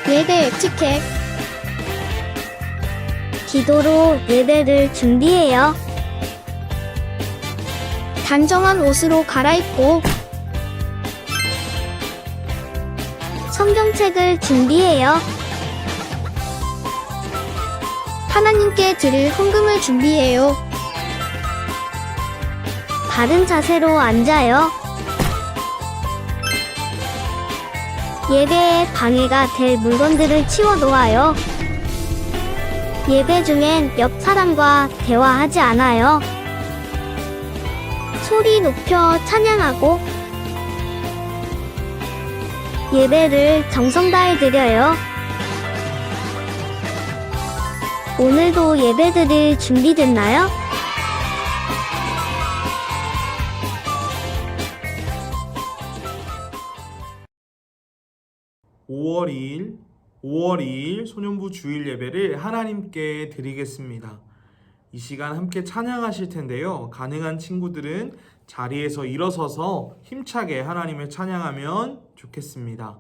예배 에티켓. 기도로 예배를 준비해요. 단정한 옷으로 갈아입고 성경책을 준비해요. 하나님께 드릴 헌금을 준비해요. 바른 자세로 앉아요. 예배에 방해가 될 물건들을 치워 놓아요. 예배 중엔 옆 사람과 대화하지 않아요. 소리 높여 찬양하고 예배를 정성 다해 드려요. 오늘도 예배드릴 준비됐나요? (5월 2일) 소년부 주일 예배를 하나님께 드리겠습니다. 이 시간 함께 찬양하실 텐데요. 가능한 친구들은 자리에서 일어서서 힘차게 하나님을 찬양하면 좋겠습니다.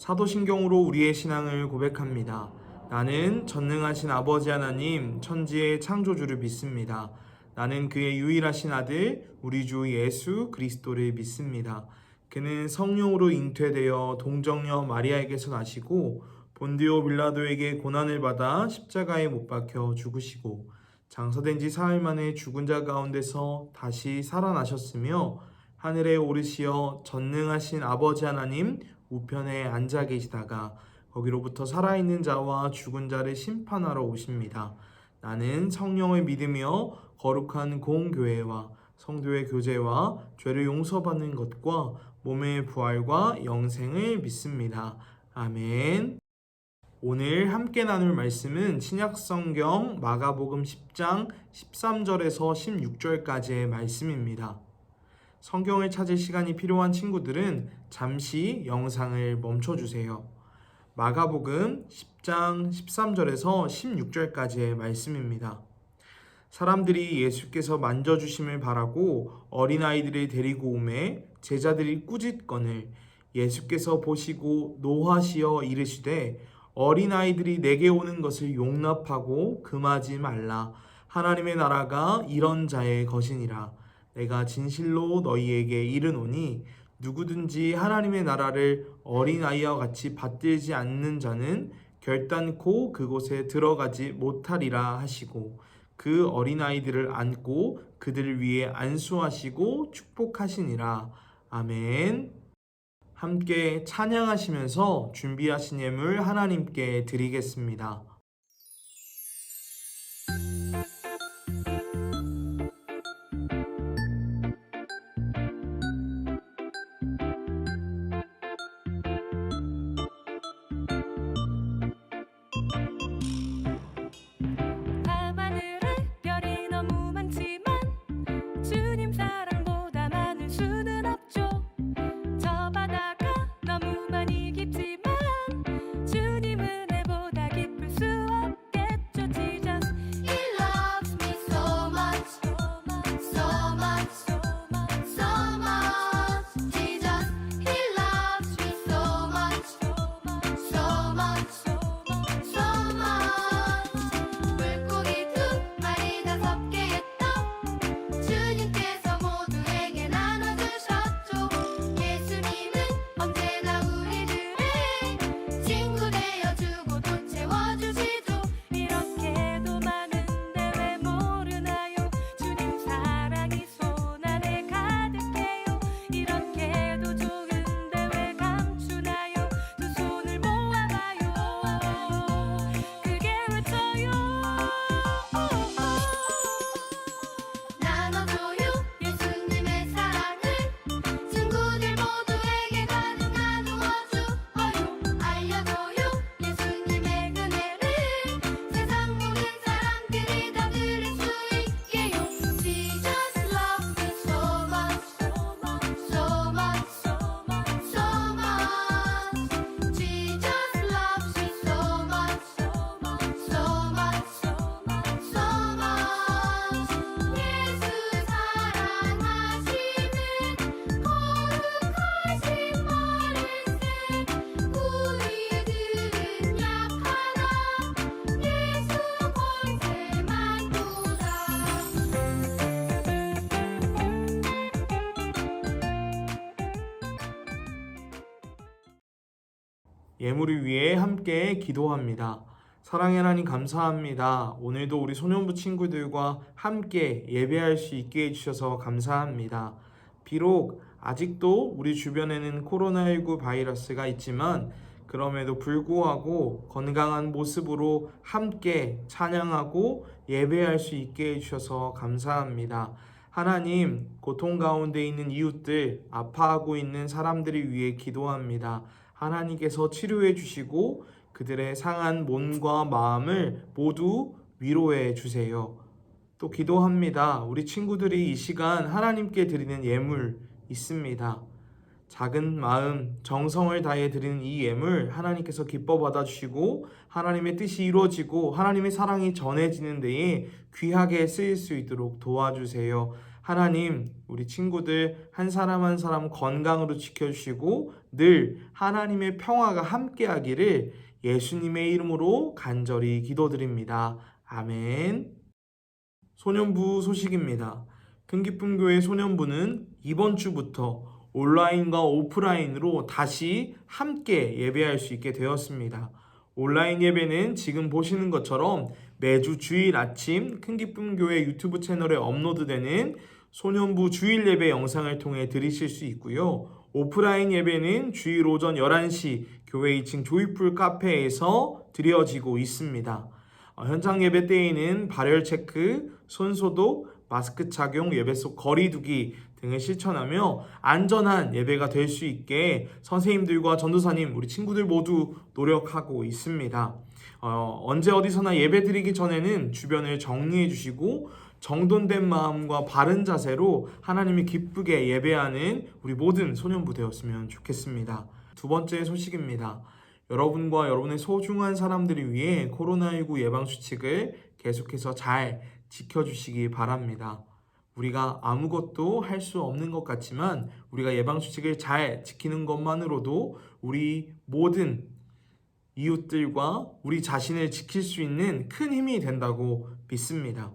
사도신경으로 우리의 신앙을 고백합니다. 나는 전능하신 아버지 하나님 천지의 창조주를 믿습니다. 나는 그의 유일하신 아들 우리 주 예수 그리스도를 믿습니다. 그는 성령으로 잉태되어 동정녀 마리아에게서 나시고 본디오 빌라도에게 고난을 받아 십자가에 못 박혀 죽으시고 장사된 지 사흘 만에 죽은 자 가운데서 다시 살아나셨으며 하늘에 오르시어 전능하신 아버지 하나님 우편에 앉아 계시다가 거기로부터 살아있는 자와 죽은 자를 심판하러 오십니다. 나는 성령을 믿으며 거룩한 공교회와 성도의 교제와 죄를 용서받는 것과 몸의 부활과 영생을 믿습니다. 아멘. 오늘 함께 나눌 말씀은 신약성경 마가복음 10장 13절에서 16절까지의 말씀입니다. 성경을 찾을 시간이 필요한 친구들은 잠시 영상을 멈춰주세요. 마가복음 10장 13절에서 16절까지의 말씀입니다. 사람들이 예수께서 만져주심을 바라고 어린아이들을 데리고 오매 제자들이 꾸짖거늘 예수께서 보시고 노하시어 이르시되 어린아이들이 내게 오는 것을 용납하고 금하지 말라. 하나님의 나라가 이런 자의 것이니라. 내가 진실로 너희에게 이르노니 누구든지 하나님의 나라를 어린아이와 같이 받들지 않는 자는 결단코 그곳에 들어가지 못하리라 하시고 그 어린아이들을 안고 그들을 위해 안수하시고 축복하시니라. 아멘. 함께 찬양하시면서 준비하신 예물 하나님께 드리겠습니다. 밤하늘에 별이 너무 많지만 주님 사랑보다 많을 수는 없죠. 저 바다가 너무 많이 깊지만 주님 은혜보다 깊을 수 없겠죠. Jesus, He loves me so much, so much, so much, so much. Jesus, He loves me so much, so much, so much, so much. 물고기 두 마리 5개의 떡 주님께서 모두에게 나눠주셨죠. 예수님은 언제나 우리들의 친구 되어주고 또 채워주시죠. 이렇게도 많은데 왜 모르나요? 주님 사랑이 손 안에 가득해요. 이렇게도 좋은데 왜 감추나요? 두 손을 모아봐요. 그게 외쳐요. 나눠줘요 예수님의 사랑을 친구들 모두에게 가득 나누어주어요. 알려줘요 예수님의 은혜를 세상 모든 사람들이 다 들을 수 있게요. Jesus loves me so much, so much, so much, so much. Jesus loves me so much, so much, so much, so much, so much. 예수 사랑하시는 거룩하신 말일세. 우리들은 약하나 예수 권세만 보다. 예물을 위해 함께 기도합니다. 사랑의 하나님 감사합니다. 오늘도 우리 소년부 친구들과 함께 예배할 수 있게 해주셔서 감사합니다. 비록 아직도 우리 주변에는 코로나19 바이러스가 있지만 그럼에도 불구하고 건강한 모습으로 함께 찬양하고 예배할 수 있게 해주셔서 감사합니다. 하나님, 고통 가운데 있는 이웃들, 아파하고 있는 사람들을 위해 기도합니다. 하나님께서 치료해 주시고 그들의 상한 몸과 마음을 모두 위로해 주세요. 또 기도합니다. 우리 친구들이 이 시간 하나님께 드리는 예물 있습니다. 작은 마음, 정성을 다해 드리는 이 예물 하나님께서 기뻐 받아주시고 하나님의 뜻이 이루어지고 하나님의 사랑이 전해지는 데에 귀하게 쓰일 수 있도록 도와주세요. 하나님, 우리 친구들 한 사람 한 사람 건강으로 지켜주시고 늘 하나님의 평화가 함께하기를 예수님의 이름으로 간절히 기도드립니다. 아멘. 소년부 소식입니다. 큰기쁨교회 소년부는 이번 주부터 온라인과 오프라인으로 다시 함께 예배할 수 있게 되었습니다. 온라인 예배는 지금 보시는 것처럼 매주 주일 아침 큰기쁨교회 유튜브 채널에 업로드되는 소년부 주일 예배 영상을 통해 들으실 수 있고요. 오프라인 예배는 주일 오전 11시 교회 2층 조이풀 카페에서 드려지고 있습니다. 현장 예배 때에는 발열 체크, 손 소독, 마스크 착용, 예배 속 거리 두기 등을 실천하며 안전한 예배가 될 수 있게 선생님들과 전도사님, 우리 친구들 모두 노력하고 있습니다. 언제 어디서나 예배 드리기 전에는 주변을 정리해 주시고 정돈된 마음과 바른 자세로 하나님이 기쁘게 예배하는 우리 모든 소년부 되었으면 좋겠습니다. 두 번째 소식입니다. 여러분과 여러분의 소중한 사람들을 위해 코로나19 예방수칙을 계속해서 잘 지켜주시기 바랍니다. 우리가 아무것도 할 수 없는 것 같지만 우리가 예방수칙을 잘 지키는 것만으로도 우리 모든 이웃들과 우리 자신을 지킬 수 있는 큰 힘이 된다고 믿습니다.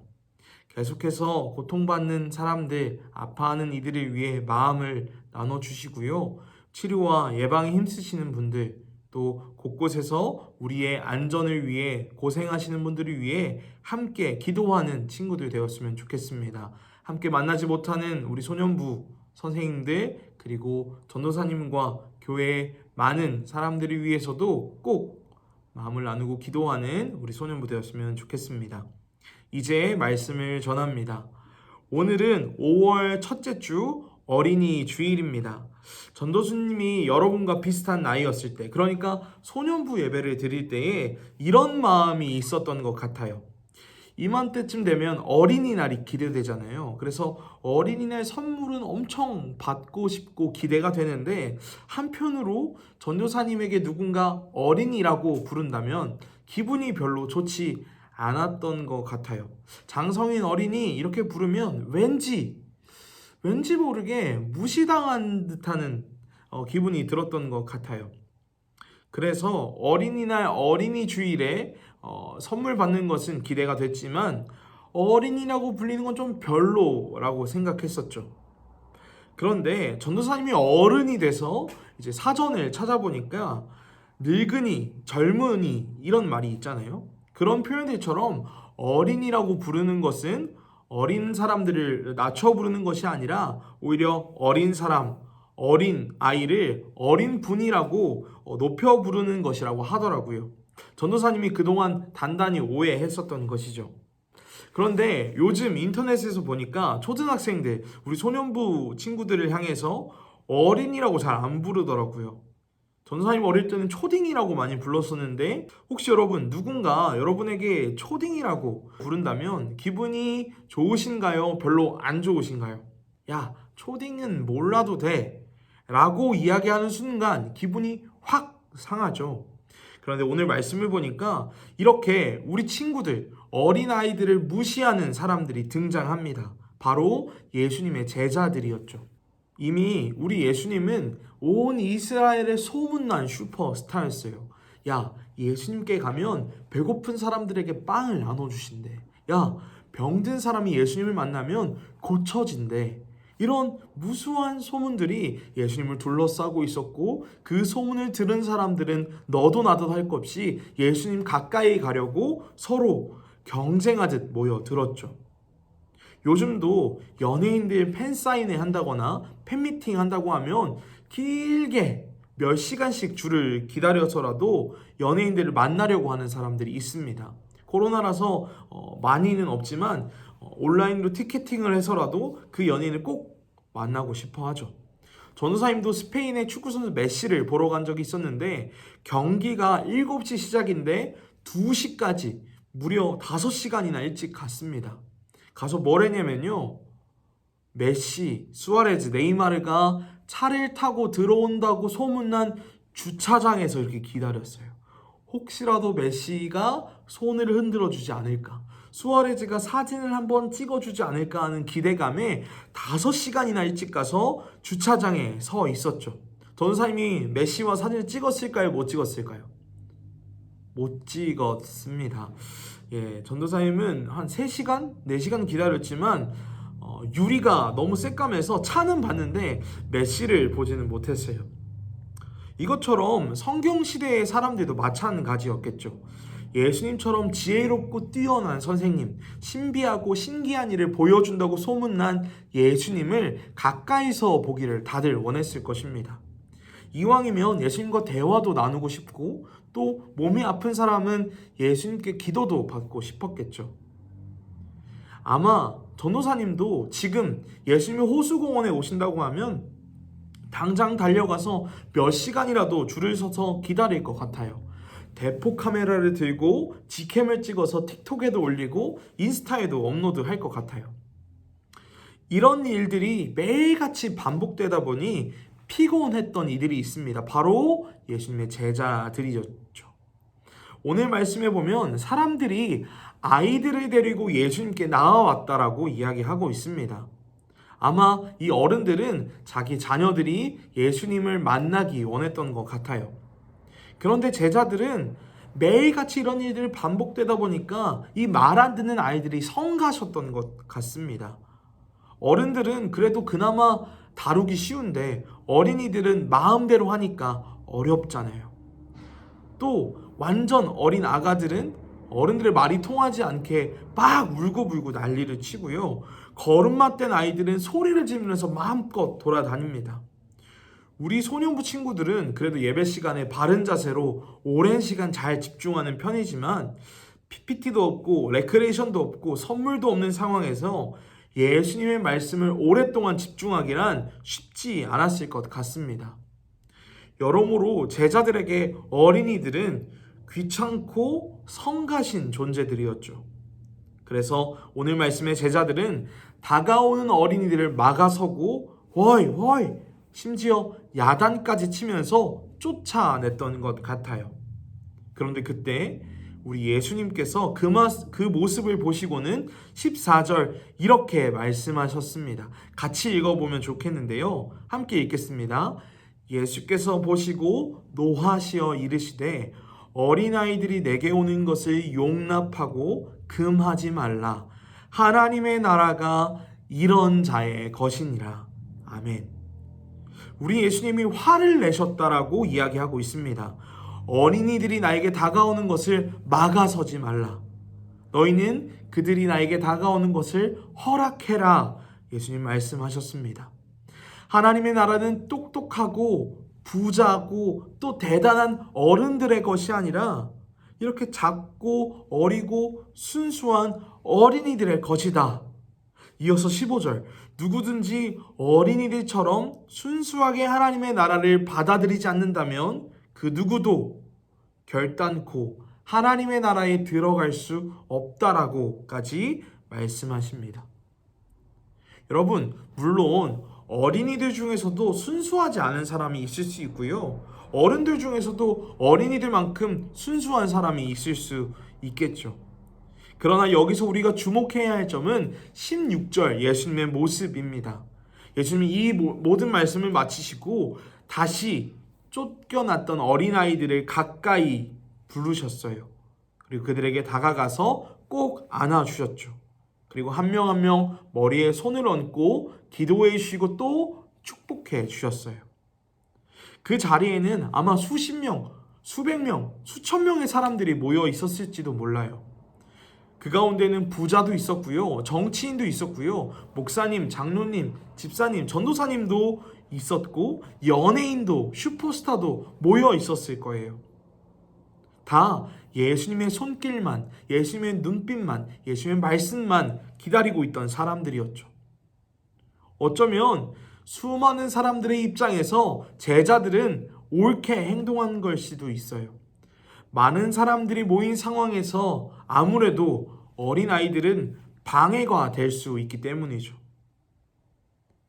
계속해서 고통받는 사람들, 아파하는 이들을 위해 마음을 나눠주시고요. 치료와 예방에 힘쓰시는 분들, 또 곳곳에서 우리의 안전을 위해 고생하시는 분들을 위해 함께 기도하는 친구들 되었으면 좋겠습니다. 함께 만나지 못하는 우리 소년부 선생님들 그리고 전도사님과 교회의 많은 사람들을 위해서도 꼭 마음을 나누고 기도하는 우리 소년부 되었으면 좋겠습니다. 이제 말씀을 전합니다. 오늘은 5월 첫째 주 어린이 주일입니다. 전도수님이 여러분과 비슷한 나이였을 때, 그러니까 소년부 예배를 드릴 때에 이런 마음이 있었던 것 같아요. 이맘때쯤 되면 어린이날이 기대되잖아요. 그래서 어린이날 선물은 엄청 받고 싶고 기대가 되는데, 한편으로 전도사님에게 누군가 어린이라고 부른다면 기분이 별로 좋지 않았던 것 같아요. 장성인 어린이 이렇게 부르면 왠지 모르게 무시당한 듯하는 기분이 들었던 것 같아요. 그래서 어린이날 어린이 주일에 선물 받는 것은 기대가 됐지만 어린이라고 불리는 건 좀 별로라고 생각했었죠. 그런데 전도사님이 어른이 돼서 이제 사전을 찾아보니까 늙은이, 젊은이 이런 말이 있잖아요. 그런 표현들처럼 어린이라고 부르는 것은 어린 사람들을 낮춰 부르는 것이 아니라 오히려 어린 사람, 어린 아이를 어린 분이라고 높여 부르는 것이라고 하더라고요. 전도사님이 그동안 단단히 오해했었던 것이죠. 그런데 요즘 인터넷에서 보니까 초등학생들, 우리 소년부 친구들을 향해서 어린이라고 잘 안 부르더라고요. 전도사님 어릴 때는 초딩이라고 많이 불렀었는데, 혹시 여러분 누군가 여러분에게 초딩이라고 부른다면 기분이 좋으신가요? 별로 안 좋으신가요? 야, 초딩은 몰라도 돼 라고 이야기하는 순간 기분이 확 상하죠. 그런데 오늘 말씀을 보니까 이렇게 우리 친구들, 어린아이들을 무시하는 사람들이 등장합니다. 바로 예수님의 제자들이었죠. 이미 우리 예수님은 온 이스라엘의 소문난 슈퍼스타였어요. 야, 예수님께 가면 배고픈 사람들에게 빵을 나눠주신대. 야, 병든 사람이 예수님을 만나면 고쳐진대. 이런 무수한 소문들이 예수님을 둘러싸고 있었고, 그 소문을 들은 사람들은 너도 나도 할 것 없이 예수님 가까이 가려고 서로 경쟁하듯 모여들었죠. 요즘도 연예인들 팬사인회 한다거나 팬미팅 한다고 하면 길게 몇 시간씩 줄을 기다려서라도 연예인들을 만나려고 하는 사람들이 있습니다. 코로나라서 많이는 없지만 온라인으로 티켓팅을 해서라도 그 연예인을 꼭 만나고 싶어 하죠. 전도사님도 스페인의 축구선수 메시를 보러 간 적이 있었는데, 경기가 7시 시작인데 2시까지 무려 5시간이나 일찍 갔습니다. 가서 뭘 했냐면요, 메시, 수아레즈, 네이마르가 차를 타고 들어온다고 소문난 주차장에서 이렇게 기다렸어요. 혹시라도 메시가 손을 흔들어 주지 않을까, 수아레즈가 사진을 한번 찍어주지 않을까 하는 기대감에 5시간이나 일찍 가서 주차장에 서 있었죠. 전도사님이 메시와 사진을 찍었을까요? 못 찍었을까요? 못 찍었습니다. 예, 전도사님은 한 3시간? 4시간 기다렸지만 유리가 너무 새까매서 차는 봤는데 메시를 보지는 못했어요. 이것처럼 성경시대의 사람들도 마찬가지였겠죠. 예수님처럼 지혜롭고 뛰어난 선생님, 신비하고 신기한 일을 보여준다고 소문난 예수님을 가까이서 보기를 다들 원했을 것입니다. 이왕이면 예수님과 대화도 나누고 싶고, 또 몸이 아픈 사람은 예수님께 기도도 받고 싶었겠죠. 아마 전도사님도 지금 예수님이 호수공원에 오신다고 하면 당장 달려가서 몇 시간이라도 줄을 서서 기다릴 것 같아요. 대포 카메라를 들고 직캠을 찍어서 틱톡에도 올리고 인스타에도 업로드할 것 같아요. 이런 일들이 매일같이 반복되다 보니 피곤했던 이들이 있습니다. 바로 예수님의 제자들이었죠. 오늘 말씀에 보면 사람들이 아이들을 데리고 예수님께 나아왔다라고 이야기하고 있습니다. 아마 이 어른들은 자기 자녀들이 예수님을 만나기 원했던 것 같아요. 그런데 제자들은 매일같이 이런 일들이 반복되다 보니까 이 말 안 듣는 아이들이 성가셨던 것 같습니다. 어른들은 그래도 그나마 다루기 쉬운데 어린이들은 마음대로 하니까 어렵잖아요. 또 완전 어린 아가들은 어른들의 말이 통하지 않게 막 울고불고 난리를 치고요. 걸음마 뗀 아이들은 소리를 지르면서 마음껏 돌아다닙니다. 우리 소년부 친구들은 그래도 예배 시간에 바른 자세로 오랜 시간 잘 집중하는 편이지만 PPT도 없고 레크레이션도 없고 선물도 없는 상황에서 예수님의 말씀을 오랫동안 집중하기란 쉽지 않았을 것 같습니다. 여러모로 제자들에게 어린이들은 귀찮고 성가신 존재들이었죠. 그래서 오늘 말씀의 제자들은 다가오는 어린이들을 막아서고 워이 워이 심지어 야단까지 치면서 쫓아냈던 것 같아요. 그런데 그때 우리 예수님께서 그 모습을 보시고는 14절 이렇게 말씀하셨습니다. 같이 읽어보면 좋겠는데요. 함께 읽겠습니다. 예수께서 보시고 노하시어 이르시되 어린아이들이 내게 오는 것을 용납하고 금하지 말라. 하나님의 나라가 이런 자의 것이니라. 아멘. 우리 예수님이 화를 내셨다라고 이야기하고 있습니다. 어린이들이 나에게 다가오는 것을 막아서지 말라. 너희는 그들이 나에게 다가오는 것을 허락해라. 예수님 말씀하셨습니다. 하나님의 나라는 똑똑하고 부자고 또 대단한 어른들의 것이 아니라 이렇게 작고 어리고 순수한 어린이들의 것이다. 이어서 15절 누구든지 어린이들처럼 순수하게 하나님의 나라를 받아들이지 않는다면 그 누구도 결단코 하나님의 나라에 들어갈 수 없다라고까지 말씀하십니다. 여러분, 물론 어린이들 중에서도 순수하지 않은 사람이 있을 수 있고요. 어른들 중에서도 어린이들만큼 순수한 사람이 있을 수 있겠죠. 그러나 여기서 우리가 주목해야 할 점은 16절 예수님의 모습입니다. 예수님이 이 모든 말씀을 마치시고 다시 쫓겨났던 어린아이들을 가까이 부르셨어요. 그리고 그들에게 다가가서 꼭 안아주셨죠. 그리고 한 명 한 명 머리에 손을 얹고 기도해 주시고 또 축복해 주셨어요. 그 자리에는 아마 수십 명, 수백 명, 수천 명의 사람들이 모여 있었을지도 몰라요. 그 가운데는 부자도 있었고요. 정치인도 있었고요. 목사님, 장로님, 집사님, 전도사님도 있었고 연예인도 슈퍼스타도 모여 있었을 거예요. 다 예수님의 손길만, 예수님의 눈빛만, 예수님의 말씀만 기다리고 있던 사람들이었죠. 어쩌면 수많은 사람들의 입장에서 제자들은 옳게 행동한 걸 수도 있어요. 많은 사람들이 모인 상황에서 아무래도 어린아이들은 방해가 될 수 있기 때문이죠.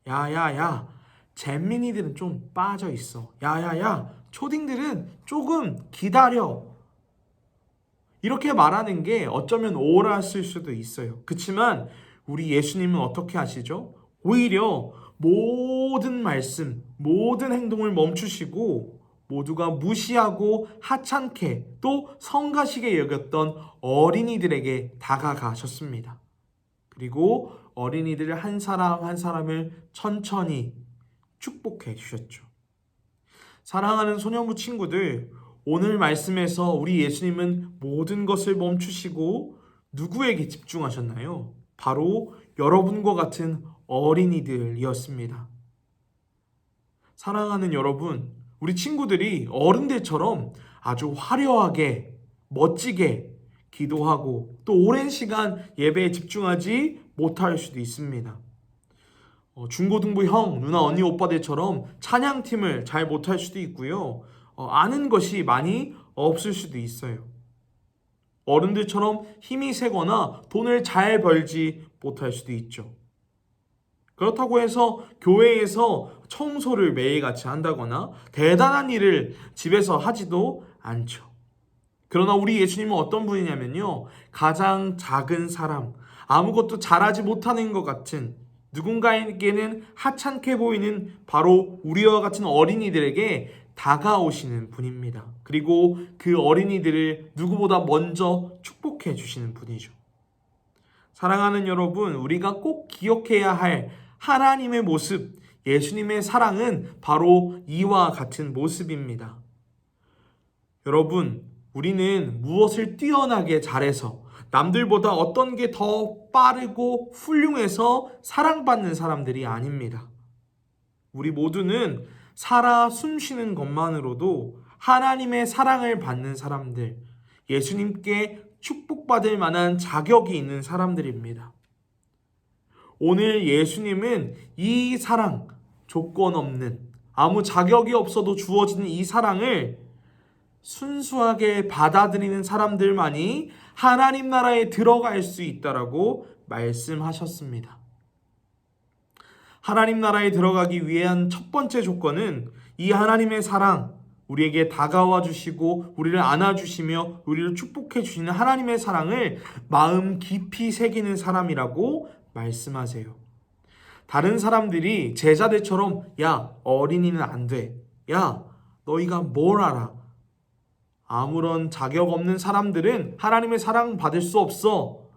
야야야, 잼민이들은 좀 빠져 있어. 야야야, 초딩들은 조금 기다려. 이렇게 말하는 게 어쩌면 옳았을 수도 있어요. 그렇지만 우리 예수님은 어떻게 하시죠? 오히려 모든 말씀, 모든 행동을 멈추시고 모두가 무시하고 하찮게 또 성가시게 여겼던 어린이들에게 다가가셨습니다. 그리고 어린이들 한 사람 한 사람을 천천히 축복해 주셨죠. 사랑하는 소년부 친구들, 오늘 말씀에서 우리 예수님은 모든 것을 멈추시고 누구에게 집중하셨나요? 바로 여러분과 같은 어린이들이었습니다. 사랑하는 여러분, 우리 친구들이 어른들처럼 아주 화려하게, 멋지게 기도하고 또 오랜 시간 예배에 집중하지 못할 수도 있습니다. 중고등부 형, 누나, 언니, 오빠들처럼 찬양팀을 잘 못할 수도 있고요. 아는 것이 많이 없을 수도 있어요. 어른들처럼 힘이 세거나 돈을 잘 벌지 못할 수도 있죠. 그렇다고 해서 교회에서 청소를 매일같이 한다거나 대단한 일을 집에서 하지도 않죠. 그러나 우리 예수님은 어떤 분이냐면요, 가장 작은 사람, 아무것도 잘하지 못하는 것 같은, 누군가에게는 하찮게 보이는 바로 우리와 같은 어린이들에게 다가오시는 분입니다. 그리고 그 어린이들을 누구보다 먼저 축복해 주시는 분이죠. 사랑하는 여러분, 우리가 꼭 기억해야 할 하나님의 모습, 예수님의 사랑은 바로 이와 같은 모습입니다. 여러분, 우리는 무엇을 뛰어나게 잘해서 남들보다 어떤 게 더 빠르고 훌륭해서 사랑받는 사람들이 아닙니다. 우리 모두는 살아 숨쉬는 것만으로도 하나님의 사랑을 받는 사람들, 예수님께 축복받을 만한 자격이 있는 사람들입니다. 오늘 예수님은 이 사랑, 조건 없는, 아무 자격이 없어도 주어지는 이 사랑을 순수하게 받아들이는 사람들만이 하나님 나라에 들어갈 수 있다라고 말씀하셨습니다. 하나님 나라에 들어가기 위한 첫 번째 조건은 이 하나님의 사랑, 우리에게 다가와 주시고 우리를 안아주시며 우리를 축복해 주시는 하나님의 사랑을 마음 깊이 새기는 사람이라고 말씀하세요. 다른 사람들이 제자들처럼 야, 어린이는 안 돼. 야, 너희가 뭘 알아? 아무런 자격 없는 사람들은 하나님의 사랑 받을 수 없어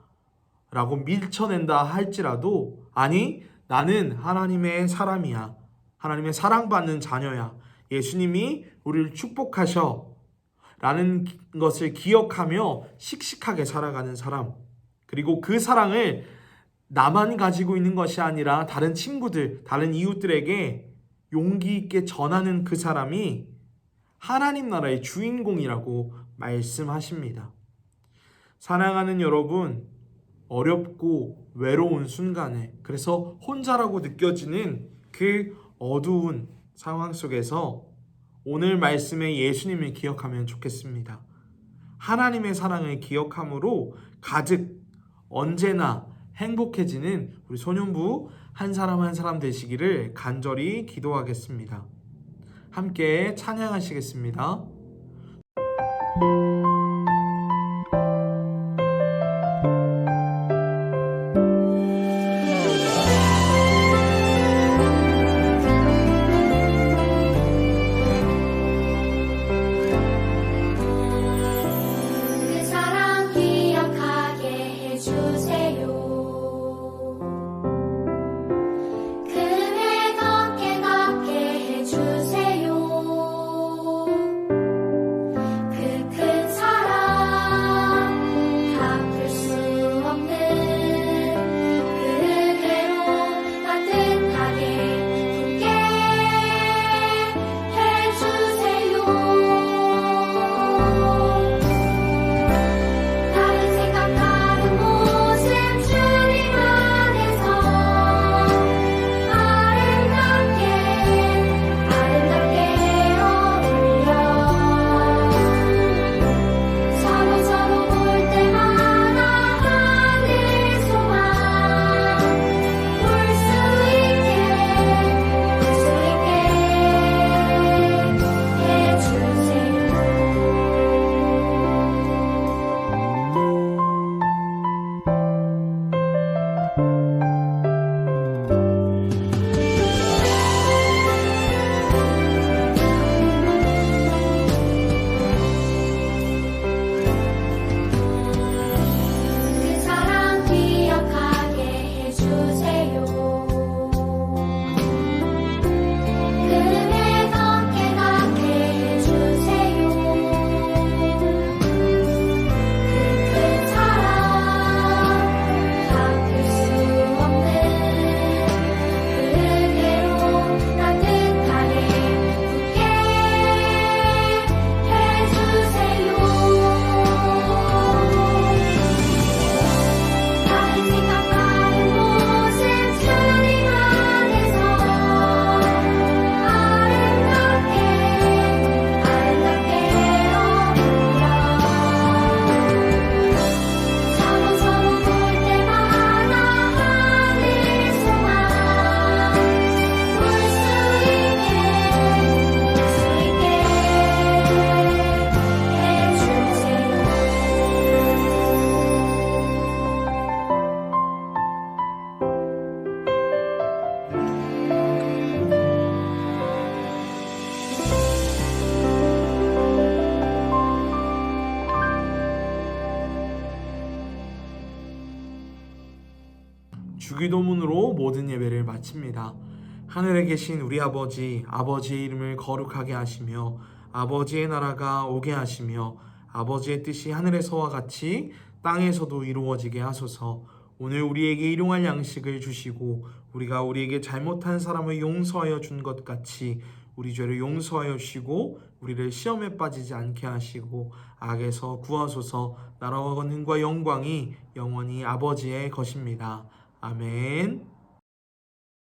라고 밀쳐낸다 할지라도, 아니, 나는 하나님의 사람이야. 하나님의 사랑받는 자녀야. 예수님이 우리를 축복하셔 라는 것을 기억하며 씩씩하게 살아가는 사람, 그리고 그 사랑을 나만 가지고 있는 것이 아니라 다른 친구들, 다른 이웃들에게 용기 있게 전하는 그 사람이 하나님 나라의 주인공이라고 말씀하십니다. 사랑하는 여러분, 어렵고 외로운 순간에, 그래서 혼자라고 느껴지는 그 어두운 상황 속에서 오늘 말씀의 예수님을 기억하면 좋겠습니다. 하나님의 사랑을 기억함으로 가득 언제나 행복해지는 우리 소년부 한 사람 한 사람 되시기를 간절히 기도하겠습니다. 함께 찬양하시겠습니다. 그 사랑 기억하게 해주세요. 그대 걷게 해주세요. 그 큰 사랑 갚을 수 없는 그대로 따뜻하게 굳게 해주세요. 다른 생각 다른 모습 주님 안에서 아름답게 어울려 서로 볼 때마다 하늘 소망 볼 수 있게 해주세요. 그 사랑 기억하게 해주세요. 그대 걷게 해주세요. 그 큰 사랑 갚을 수 없는 그대로 따뜻하게 굳게 해주세요. 다른 생각 다른 모습 주님 안에서 아름답게 어울려 서로 볼 때마다 하늘 소망 볼 수 주기도문으로 모든 예배를 마칩니다. 하늘에 계신 우리 아버지, 아버지의 이름을 거룩하게 하시며 아버지의 나라가 오게 하시며 아버지의 뜻이 하늘에서와 같이 땅에서도 이루어지게 하소서. 오늘 우리에게 일용할 양식을 주시고 우리가 우리에게 잘못한 사람을 용서하여 준 것 같이 우리 죄를 용서하여 주시고 우리를 시험에 빠지지 않게 하시고 악에서 구하소서. 나라와 권능과 영광이 영원히 아버지의 것입니다. 아멘.